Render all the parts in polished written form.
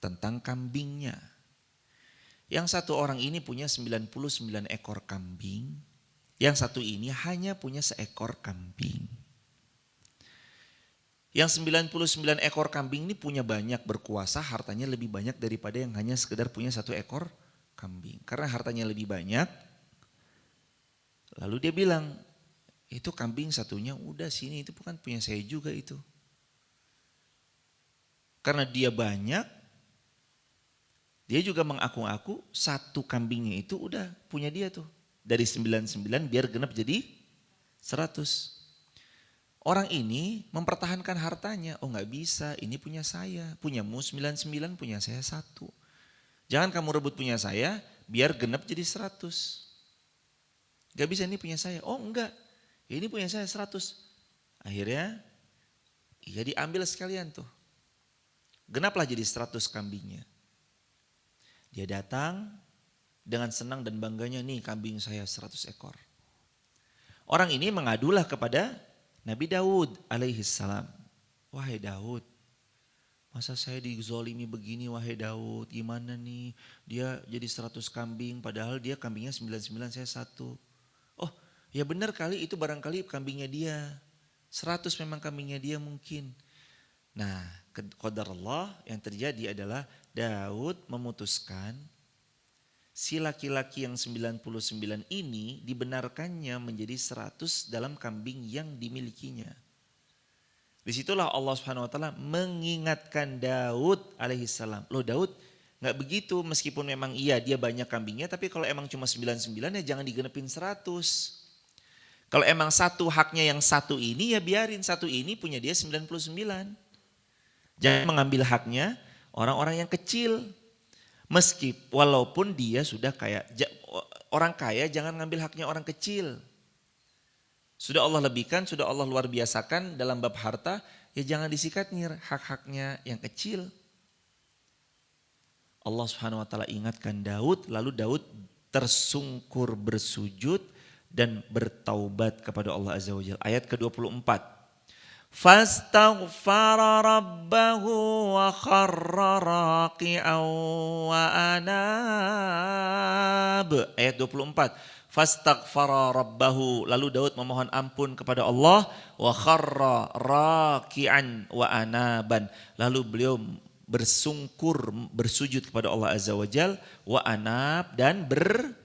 tentang kambingnya. Yang satu orang ini punya 99 ekor kambing, yang satu ini hanya punya seekor kambing. Yang 99 ekor kambing ini punya banyak, berkuasa, hartanya lebih banyak daripada yang hanya sekedar punya satu ekor kambing. Karena hartanya lebih banyak, lalu dia bilang, itu kambing satunya udah sini, itu bukan punya saya juga itu. Karena dia banyak, dia juga mengaku-ngaku satu kambingnya itu udah punya dia tuh. Dari 99 biar genap jadi 100. Orang ini mempertahankan hartanya. Oh nggak bisa, ini punya saya. Punyamu 99, punya saya 1. Jangan kamu rebut punya saya, biar genap jadi 100. Gak bisa, ini punya saya. Oh enggak, ini punya saya 100. Akhirnya, ya diambil sekalian tuh. Genaplah jadi 100 kambingnya. Dia datang dengan senang dan bangganya, nih kambing saya 100 ekor. Orang ini mengadulah kepada Nabi Daud alaihi salam. Wahai Daud, masa saya dizolimi begini wahai Daud, gimana nih? Dia jadi 100 kambing padahal dia kambingnya 99, saya 1. Oh ya benar kali, itu barangkali kambingnya dia. 100 memang kambingnya dia mungkin. Nah qadar Allah yang terjadi adalah Daud memutuskan si laki-laki yang 99 ini dibenarkannya menjadi 100 dalam kambing yang dimilikinya. Disitulah Allah Subhanahu wa taala mengingatkan Daud alaihissalam. Loh Daud, gak begitu, meskipun memang iya dia banyak kambingnya, tapi kalau emang cuma 99 ya jangan digenepin 100. Kalau emang satu haknya yang satu ini ya biarin satu ini punya dia 99. Jangan mengambil haknya orang-orang yang kecil. Walaupun dia sudah kaya, orang kaya jangan ngambil haknya orang kecil. Sudah Allah lebihkan, sudah Allah luar biasakan dalam bab harta, ya jangan disikat-nyir hak-haknya yang kecil. Allah Subhanahu wa taala ingatkan Daud, lalu Daud tersungkur bersujud dan bertaubat kepada Allah Azza wa Jalla. Ayat ke-24. Fastaghfara rabbahu wa kharra raqi'an wa anab. Ayat 24. Fastaghfara rabbahu, lalu Daud memohon ampun kepada Allah, wa kharra raqi'an wa anaban, lalu beliau bersungkur bersujud kepada Allah Azza wa Jal, wa anab, dan bertaubat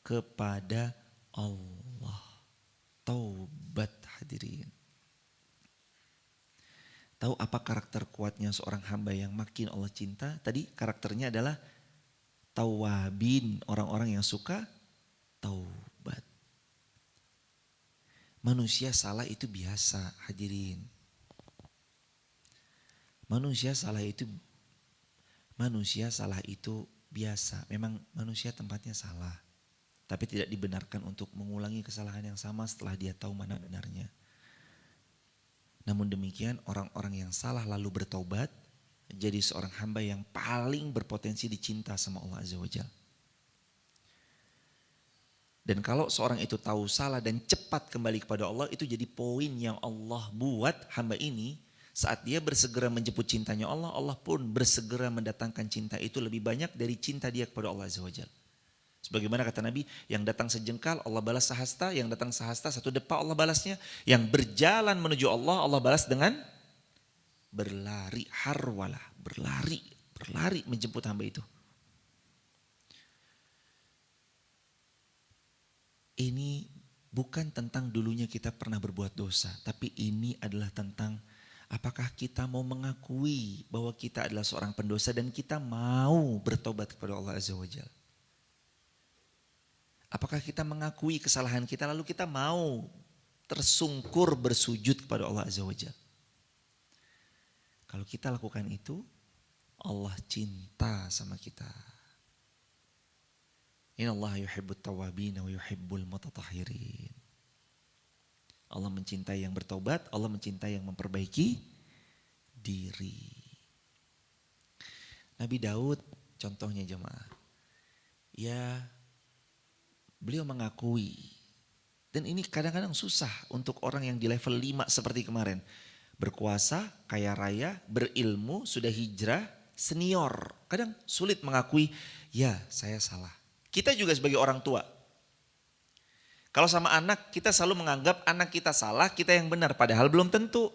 kepada Allah. Taubat, hadirin. Tahu apa karakter kuatnya seorang hamba yang makin Allah cinta? Tadi karakternya adalah tawabin, orang-orang yang suka taubat. Manusia salah itu biasa, hadirin. Manusia salah itu biasa. Memang manusia tempatnya salah. Tapi tidak dibenarkan untuk mengulangi kesalahan yang sama setelah dia tahu mana benarnya. Namun demikian orang-orang yang salah lalu bertaubat jadi seorang hamba yang paling berpotensi dicinta sama Allah Azza wa Jalla. Dan kalau seorang itu tahu salah dan cepat kembali kepada Allah, itu jadi poin yang Allah buat hamba ini. Saat dia bersegera menjemput cintanya Allah, Allah pun bersegera mendatangkan cinta itu lebih banyak dari cinta dia kepada Allah Azza wa Jalla. Sebagaimana kata Nabi, yang datang sejengkal Allah balas sehasta, yang datang sehasta satu depa Allah balasnya. Yang berjalan menuju Allah, Allah balas dengan berlari, harwalah, berlari menjemput hamba itu. Ini bukan tentang dulunya kita pernah berbuat dosa, tapi ini adalah tentang apakah kita mau mengakui bahwa kita adalah seorang pendosa dan kita mau bertobat kepada Allah Azza wa Jalla. Apakah kita mengakui kesalahan kita lalu kita mau tersungkur bersujud kepada Allah Azza wa Jalla. Kalau kita lakukan itu, Allah cinta sama kita. Innallaha yuhibbut tawwabin wa yuhibbul mutatahhirin. Allah mencintai yang bertobat, Allah mencintai yang memperbaiki diri. Nabi Daud contohnya jemaah. Ya, beliau mengakui, dan ini kadang-kadang susah untuk orang yang di level 5 seperti kemarin. berkuasa, kaya raya, berilmu, sudah hijrah, senior. Kadang sulit mengakui, ya saya salah. Kita juga sebagai orang tua. Kalau sama anak, kita selalu menganggap anak kita salah, kita yang benar. Padahal belum tentu.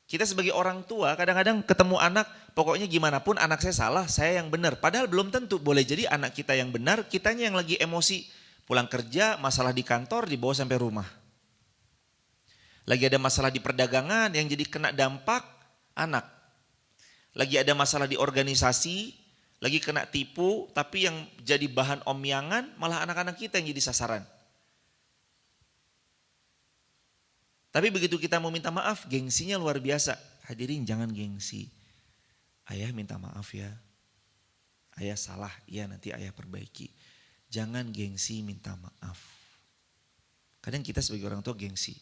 Kita sebagai orang tua kadang-kadang ketemu anak, pokoknya gimana pun anak saya salah, saya yang benar. Padahal belum tentu, boleh jadi anak kita yang benar, kitanya yang lagi emosi. Pulang kerja, masalah di kantor, dibawa sampai rumah. Lagi ada masalah di perdagangan, yang jadi kena dampak, anak. Lagi ada masalah di organisasi, lagi kena tipu, tapi yang jadi bahan omyangan, malah anak-anak kita yang jadi sasaran. Tapi begitu kita mau minta maaf, gengsinya luar biasa. Hadirin jangan gengsi. Ayah minta maaf ya. Ayah salah, ya nanti ayah perbaiki. Jangan gengsi minta maaf. Kadang kita sebagai orang tua gengsi.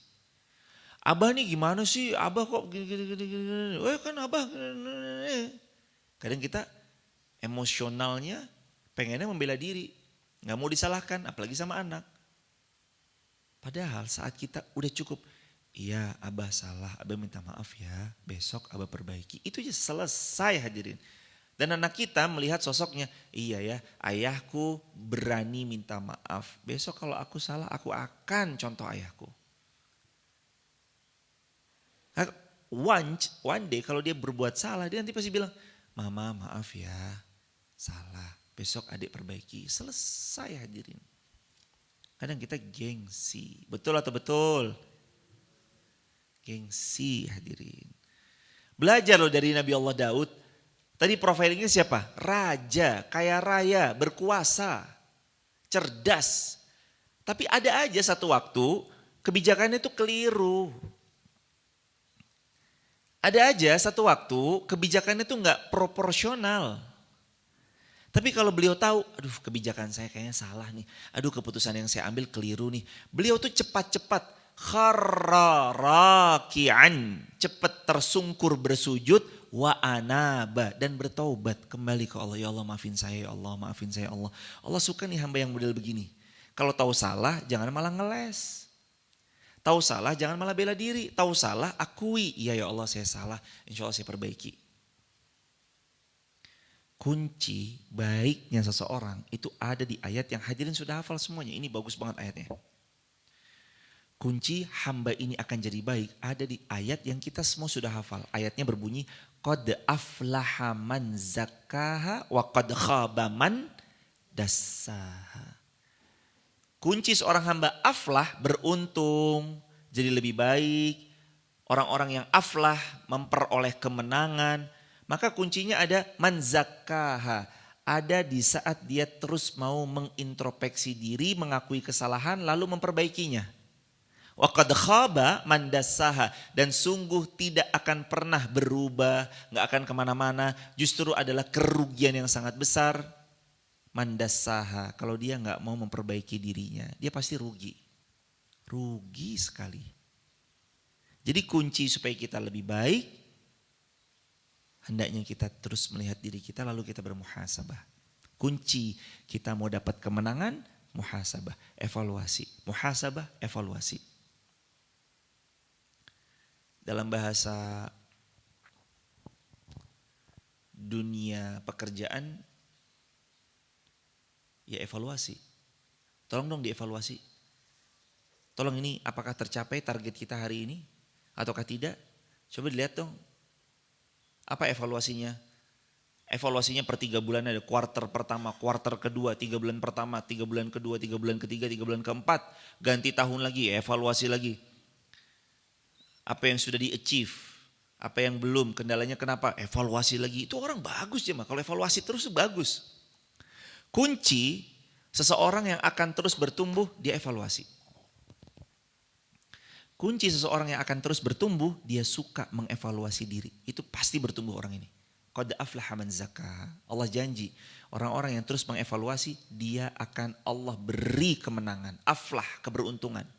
Abah nih gimana sih? Abah kok gini. Kan abah. Kadang kita emosionalnya pengennya membela diri. Gak mau disalahkan, apalagi sama anak. Padahal saat kita udah cukup. Iya, abah salah, abah minta maaf ya, besok abah perbaiki. Itu aja selesai hadirin. Dan anak kita melihat sosoknya, iya ya, ayahku berani minta maaf. Besok kalau aku salah, aku akan contoh ayahku. One day kalau dia berbuat salah, dia nanti pasti bilang, mama maaf ya, salah, besok adik perbaiki. Selesai hadirin. Kadang kita gengsi, betul atau betul? Gengsi hadirin. Belajar loh dari Nabi Allah Daud. Tadi profilingnya siapa? Raja, kaya raya, berkuasa, cerdas. Tapi ada aja satu waktu kebijakannya itu keliru. Ada aja satu waktu kebijakannya itu gak proporsional. Tapi kalau beliau tahu, aduh kebijakan saya kayaknya salah nih. Aduh keputusan yang saya ambil keliru nih. Beliau tuh cepat-cepat. Kharra raki'an, cepat tersungkur bersujud, wa anaba, dan bertaubat kembali ke Allah. Ya Allah maafin saya, ya Allah maafin saya, Allah. Allah suka nih hamba yang model begini. Kalau tahu salah jangan malah ngeles. Tahu salah jangan malah bela diri. Tahu salah akui, iya ya Allah saya salah, insya Allah saya perbaiki. Kunci baiknya seseorang itu ada di ayat yang hadirin sudah hafal semuanya. Ini bagus banget ayatnya. Kunci hamba ini akan jadi baik ada di ayat yang kita semua sudah hafal. Ayatnya berbunyi, qad aflaha man zakkaha wa qad khaba man dassaha. Kunci seorang hamba aflah, beruntung, jadi lebih baik. Orang-orang yang aflah memperoleh kemenangan. Maka kuncinya ada man zakkaha. Ada di saat dia terus mau mengintrospeksi diri, mengakui kesalahan lalu memperbaikinya. Wa qad khaba man dassaha, dan sungguh tidak akan pernah berubah, gak akan kemana-mana, justru adalah kerugian yang sangat besar. Man dassaha, kalau dia gak mau memperbaiki dirinya, dia pasti rugi. Rugi sekali. Jadi kunci supaya kita lebih baik, hendaknya kita terus melihat diri kita lalu kita bermuhasabah. Kunci kita mau dapat kemenangan, muhasabah, evaluasi. Muhasabah, evaluasi. Dalam bahasa dunia pekerjaan, ya evaluasi. Tolong dong dievaluasi. Tolong ini apakah tercapai target kita hari ini ataukah tidak? Coba dilihat dong. Apa evaluasinya? Evaluasinya per 3 bulan ada kuarter pertama, kuarter kedua, 3 bulan pertama, 3 bulan kedua, 3 bulan ketiga, 3 bulan keempat. Ganti tahun lagi, evaluasi lagi. Apa yang sudah di-achieve, apa yang belum, kendalanya kenapa, evaluasi lagi. Itu orang bagus ya, kalau evaluasi terus itu bagus. Kunci seseorang yang akan terus bertumbuh, dia evaluasi. Kunci seseorang yang akan terus bertumbuh, dia suka mengevaluasi diri. Itu pasti bertumbuh orang ini. Qad aflaha man zakkaha. Allah janji, orang-orang yang terus mengevaluasi, dia akan Allah beri kemenangan. Aflah, keberuntungan.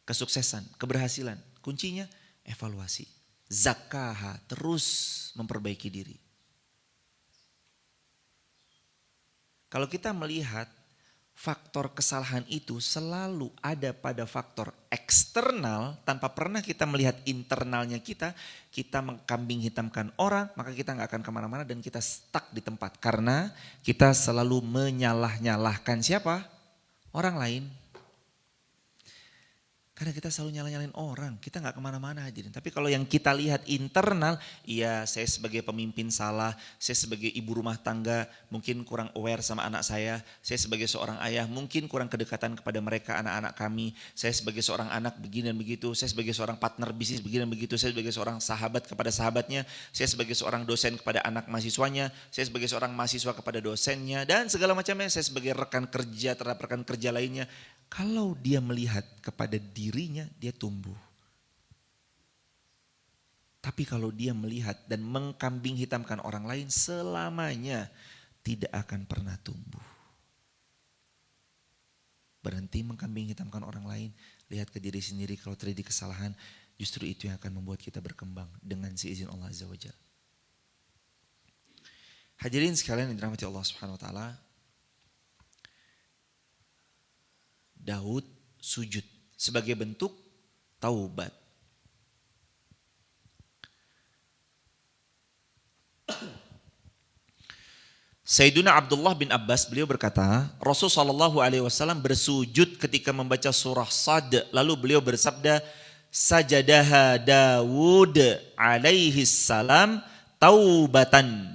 Kesuksesan, keberhasilan. Kuncinya evaluasi. Zakkaha, terus memperbaiki diri. Kalau kita melihat faktor kesalahan itu selalu ada pada faktor eksternal tanpa pernah kita melihat internalnya kita mengkambing hitamkan orang, maka kita nggak akan kemana-mana dan kita stuck di tempat. Karena kita selalu menyalah-nyalahkan siapa? Orang lain. Karena kita selalu nyala-nyalain orang, kita nggak kemana-mana hadirin. Tapi kalau yang kita lihat internal, iya saya sebagai pemimpin salah, saya sebagai ibu rumah tangga mungkin kurang aware sama anak saya sebagai seorang ayah mungkin kurang kedekatan kepada mereka anak-anak kami, saya sebagai seorang anak begini dan begitu, saya sebagai seorang partner bisnis begini dan begitu, saya sebagai seorang sahabat kepada sahabatnya, saya sebagai seorang dosen kepada anak mahasiswanya, saya sebagai seorang mahasiswa kepada dosennya, dan segala macamnya, saya sebagai rekan kerja terhadap rekan kerja lainnya. Kalau dia melihat kepada dirinya, dia tumbuh. Tapi kalau dia melihat dan mengkambing hitamkan orang lain, selamanya tidak akan pernah tumbuh. Berhenti mengkambing hitamkan orang lain, lihat ke diri sendiri. Kalau terjadi kesalahan, justru itu yang akan membuat kita berkembang dengan seizin Allah Azza wa Jalla. Hadirin sekalian yang dirahmati Allah Subhanahu wa taala, Daud sujud sebagai bentuk taubat. Sayyiduna Abdullah bin Abbas beliau berkata, Rasulullah SAW bersujud ketika membaca surah Sad, lalu beliau bersabda, sajadaha Dawud alaihi salam taubatan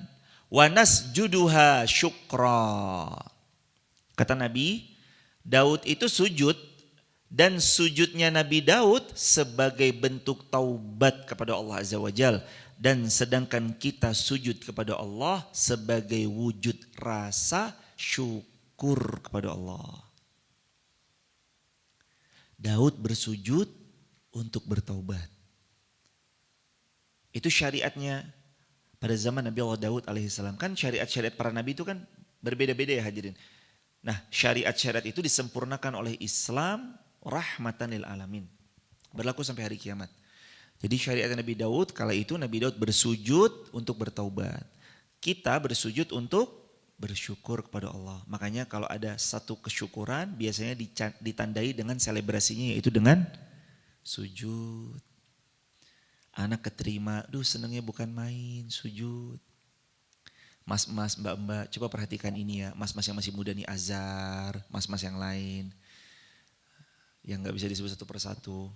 wa nasjuduha syukra. Kata Nabi, Daud itu sujud dan sujudnya Nabi Daud sebagai bentuk taubat kepada Allah Azza wa Jalla. Dan sedangkan kita sujud kepada Allah sebagai wujud rasa syukur kepada Allah. Daud bersujud untuk bertaubat. Itu syariatnya pada zaman Nabi Allah Daud alaihissalam. Kan syariat-syariat para nabi itu kan berbeda-beda ya hadirin. Nah, syariat-syariat itu disempurnakan oleh Islam rahmatan lil alamin. Berlaku sampai hari kiamat. Jadi syariat Nabi Daud kala itu Nabi Daud bersujud untuk bertaubat. Kita bersujud untuk bersyukur kepada Allah. Makanya kalau ada satu kesyukuran biasanya ditandai dengan selebrasinya, yaitu dengan sujud. Anak keterima, senangnya bukan main, sujud. Mas-mas, mbak-mbak, coba perhatikan ini ya. Mas-mas yang masih muda nih, azar, mas-mas yang lain. Yang gak bisa disebut satu persatu.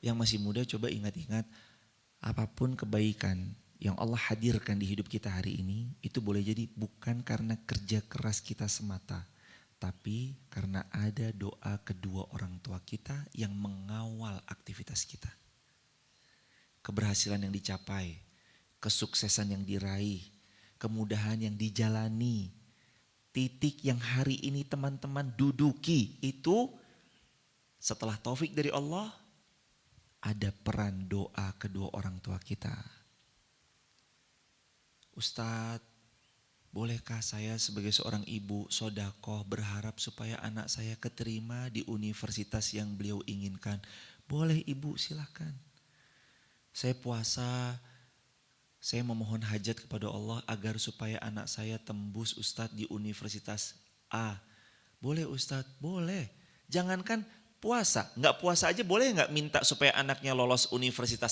Yang masih muda coba ingat-ingat, apapun kebaikan yang Allah hadirkan di hidup kita hari ini, itu boleh jadi bukan karena kerja keras kita semata. Tapi karena ada doa kedua orang tua kita yang mengawal aktivitas kita. Keberhasilan yang dicapai, kesuksesan yang diraih, kemudahan yang dijalani, titik yang hari ini teman-teman duduki, itu setelah taufik dari Allah, ada peran doa kedua orang tua kita. Ustadz, bolehkah saya sebagai seorang ibu sodakoh berharap supaya anak saya keterima di universitas yang beliau inginkan? Boleh ibu, silakan. Saya puasa, saya memohon hajat kepada Allah agar supaya anak saya tembus Ustadz di universitas A. Boleh Ustadz? Boleh. Jangankan puasa, nggak puasa aja boleh nggak minta supaya anaknya lolos universitas